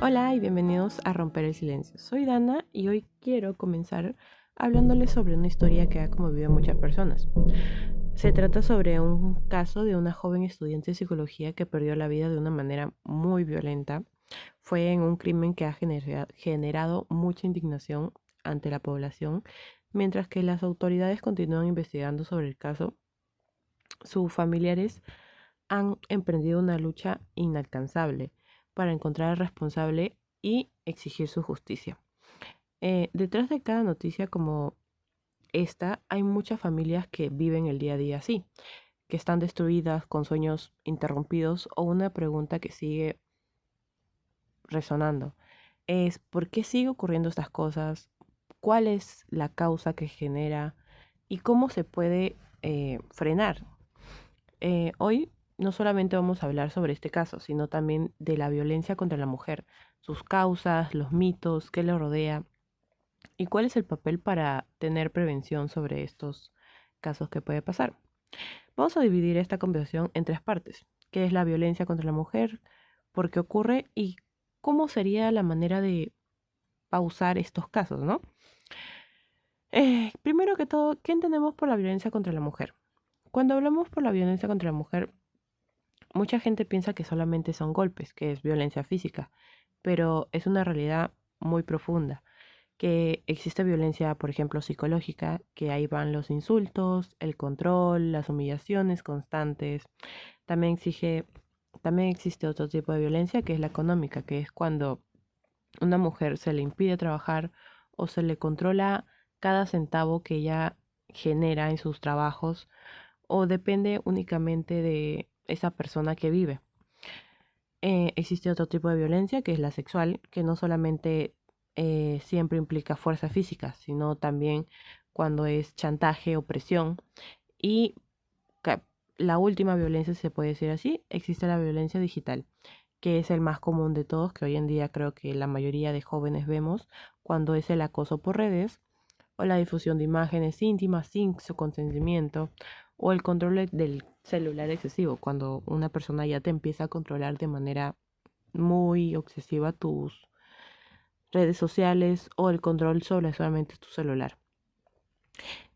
Hola y bienvenidos a Romper el Silencio. Soy Dana y hoy quiero comenzar hablándoles sobre una historia que ha conmovido a muchas personas. Se trata sobre un caso de una joven estudiante de psicología que perdió la vida de una manera muy violenta. Fue en un crimen que ha generado mucha indignación ante la población, mientras que las autoridades continúan investigando sobre el caso. Sus familiares han emprendido una lucha inalcanzable para encontrar al responsable y exigir su justicia. Detrás de cada noticia como esta hay muchas familias que viven el día a día así, que están destruidas con sueños interrumpidos o una pregunta que sigue resonando. Es ¿por qué sigue ocurriendo estas cosas? ¿Cuál es la causa que genera? ¿Y cómo se puede frenar? Hoy no solamente vamos a hablar sobre este caso, sino también de la violencia contra la mujer, sus causas, los mitos, qué le rodea y cuál es el papel para tener prevención sobre estos casos que puede pasar. Vamos a dividir esta conversación en tres partes: qué es la violencia contra la mujer, por qué ocurre y cómo sería la manera de pausar estos casos, ¿no? Primero que todo, ¿qué entendemos por la violencia contra la mujer? Cuando hablamos por la violencia contra la mujer, mucha gente piensa que solamente son golpes, que es violencia física, pero es una realidad muy profunda, que existe violencia, por ejemplo, psicológica, que ahí van los insultos, el control, las humillaciones constantes. También también existe otro tipo de violencia que es la económica, que es cuando una mujer se le impide trabajar o se le controla cada centavo que ella genera en sus trabajos o depende únicamente de esa persona que vive. Existe otro tipo de violencia que es la sexual, que no solamente siempre implica fuerza física, sino también cuando es chantaje, opresión. Y ca- la última violencia, si se puede decir así, existe la violencia digital, que es el más común de todos, que hoy en día creo que la mayoría de jóvenes vemos, cuando es el acoso por redes o la difusión de imágenes íntimas sin su consentimiento, o el control del celular excesivo, cuando una persona ya te empieza a controlar de manera muy obsesiva tus redes sociales o el control sobre solamente tu celular.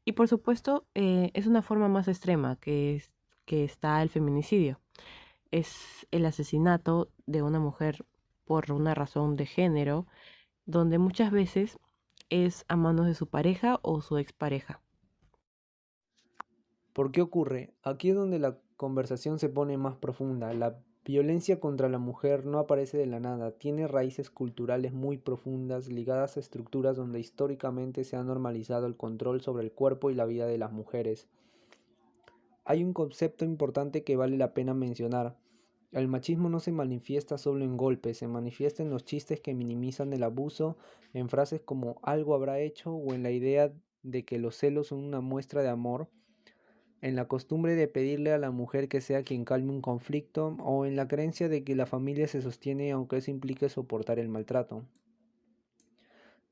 Y por supuesto, es una forma más extrema que está el feminicidio. Es el asesinato de una mujer por una razón de género, donde muchas veces es a manos de su pareja o su expareja. ¿Por qué ocurre? Aquí es donde la conversación se pone más profunda. La violencia contra la mujer no aparece de la nada, tiene raíces culturales muy profundas ligadas a estructuras donde históricamente se ha normalizado el control sobre el cuerpo y la vida de las mujeres. Hay un concepto importante que vale la pena mencionar. El machismo no se manifiesta solo en golpes, se manifiesta en los chistes que minimizan el abuso, en frases como algo habrá hecho o en la idea de que los celos son una muestra de amor, en la costumbre de pedirle a la mujer que sea quien calme un conflicto o en la creencia de que la familia se sostiene aunque eso implique soportar el maltrato.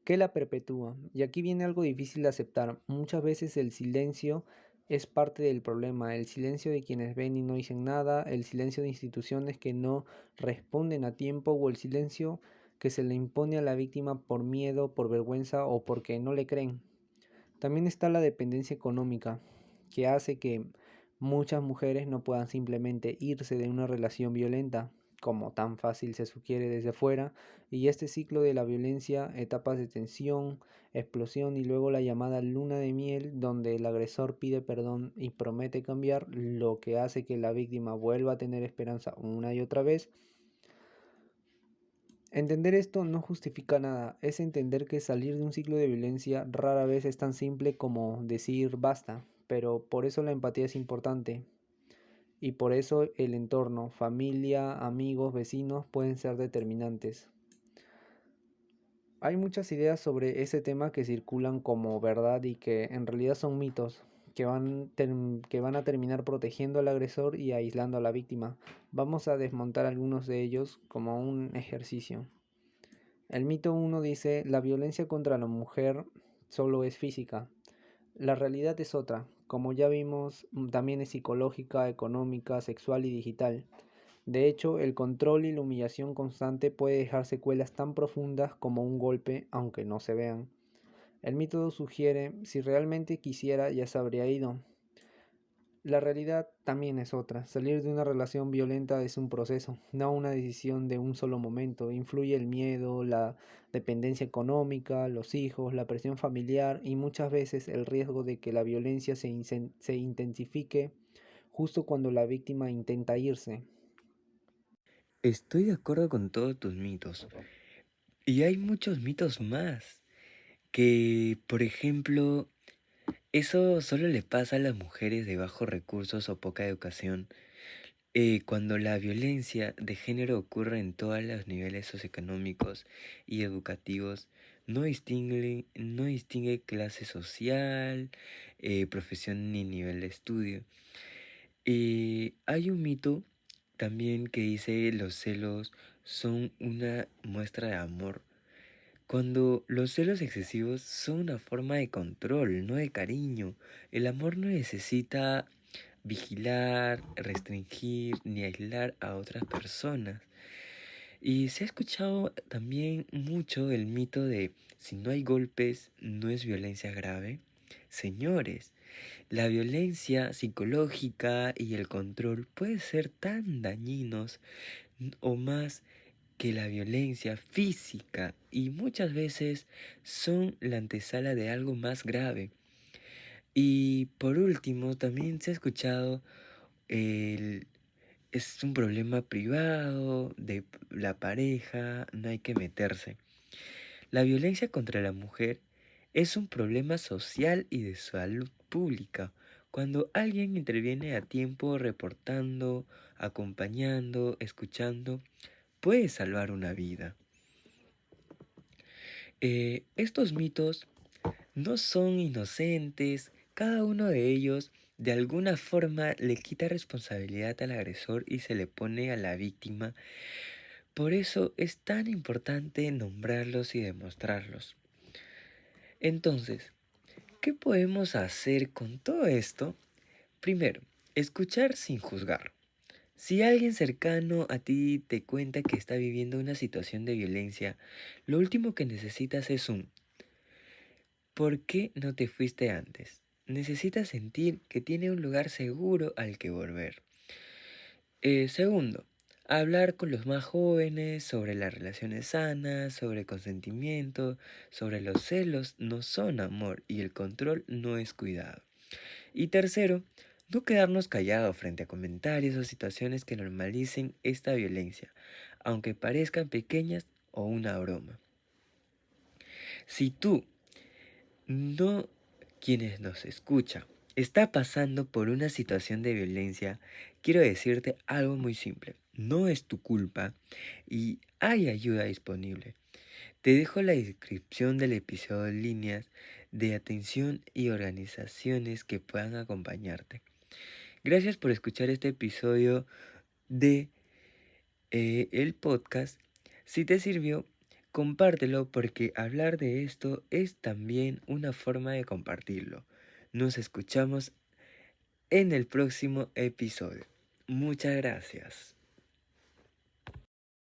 ¿Qué la perpetúa? Y aquí viene algo difícil de aceptar. Muchas veces el silencio es parte del problema, el silencio de quienes ven y no dicen nada, el silencio de instituciones que no responden a tiempo o el silencio que se le impone a la víctima por miedo, por vergüenza o porque no le creen. También está la dependencia económica, que hace que muchas mujeres no puedan simplemente irse de una relación violenta, como tan fácil se sugiere desde fuera, y este ciclo de la violencia, etapas de tensión, explosión y luego la llamada luna de miel, donde el agresor pide perdón y promete cambiar, lo que hace que la víctima vuelva a tener esperanza una y otra vez. Entender esto no justifica nada, es entender que salir de un ciclo de violencia rara vez es tan simple como decir basta, pero por eso la empatía es importante y por eso el entorno, familia, amigos, vecinos pueden ser determinantes. Hay muchas ideas sobre ese tema que circulan como verdad y que en realidad son mitos, que van a terminar protegiendo al agresor y aislando a la víctima. Vamos a desmontar algunos de ellos como un ejercicio. El mito uno dice, la violencia contra la mujer solo es física. La realidad es otra. Como ya vimos, también es psicológica, económica, sexual y digital. De hecho, el control y la humillación constante puede dejar secuelas tan profundas como un golpe, aunque no se vean. El mito sugiere, si realmente quisiera ya se habría ido. La realidad también es otra. Salir de una relación violenta es un proceso, no una decisión de un solo momento. Influye el miedo, la dependencia económica, los hijos, la presión familiar y muchas veces el riesgo de que la violencia se intensifique justo cuando la víctima intenta irse. Estoy de acuerdo con todos tus mitos. Y hay muchos mitos más. Que, por ejemplo, eso solo le pasa a las mujeres de bajos recursos o poca educación. Cuando la violencia de género ocurre en todos los niveles socioeconómicos y educativos, no distingue clase social, profesión ni nivel de estudio. Hay un mito también que dice los celos son una muestra de amor. Cuando los celos excesivos son una forma de control, no de cariño. El amor no necesita vigilar, restringir ni aislar a otras personas. Y se ha escuchado también mucho el mito de si no hay golpes, no es violencia grave. Señores, la violencia psicológica y el control pueden ser tan dañinos o más que la violencia física y muchas veces son la antesala de algo más grave. Y por último, también se ha escuchado el es un problema privado de la pareja, no hay que meterse. La violencia contra la mujer es un problema social y de salud pública. Cuando alguien interviene a tiempo reportando, acompañando, escuchando, puede salvar una vida. Estos mitos no son inocentes, cada uno de ellos de alguna forma le quita responsabilidad al agresor y se le pone a la víctima. Por eso es tan importante nombrarlos y demostrarlos. Entonces, ¿qué podemos hacer con todo esto? Primero, escuchar sin juzgar. Si alguien cercano a ti te cuenta que está viviendo una situación de violencia, lo último que necesitas es un ¿por qué no te fuiste antes? Necesitas sentir que tiene un lugar seguro al que volver. Segundo, hablar con los más jóvenes sobre las relaciones sanas, sobre consentimiento, sobre los celos no son amor y el control no es cuidado. Y tercero, no quedarnos callados frente a comentarios o situaciones que normalicen esta violencia, aunque parezcan pequeñas o una broma. Si tú no quienes nos escuchan está pasando por una situación de violencia, quiero decirte algo muy simple. No es tu culpa y hay ayuda disponible. Te dejo la descripción del episodio en líneas de atención y organizaciones que puedan acompañarte. Gracias por escuchar este episodio de el podcast. Si te sirvió, compártelo porque hablar de esto es también una forma de compartirlo. Nos escuchamos en el próximo episodio. Muchas gracias.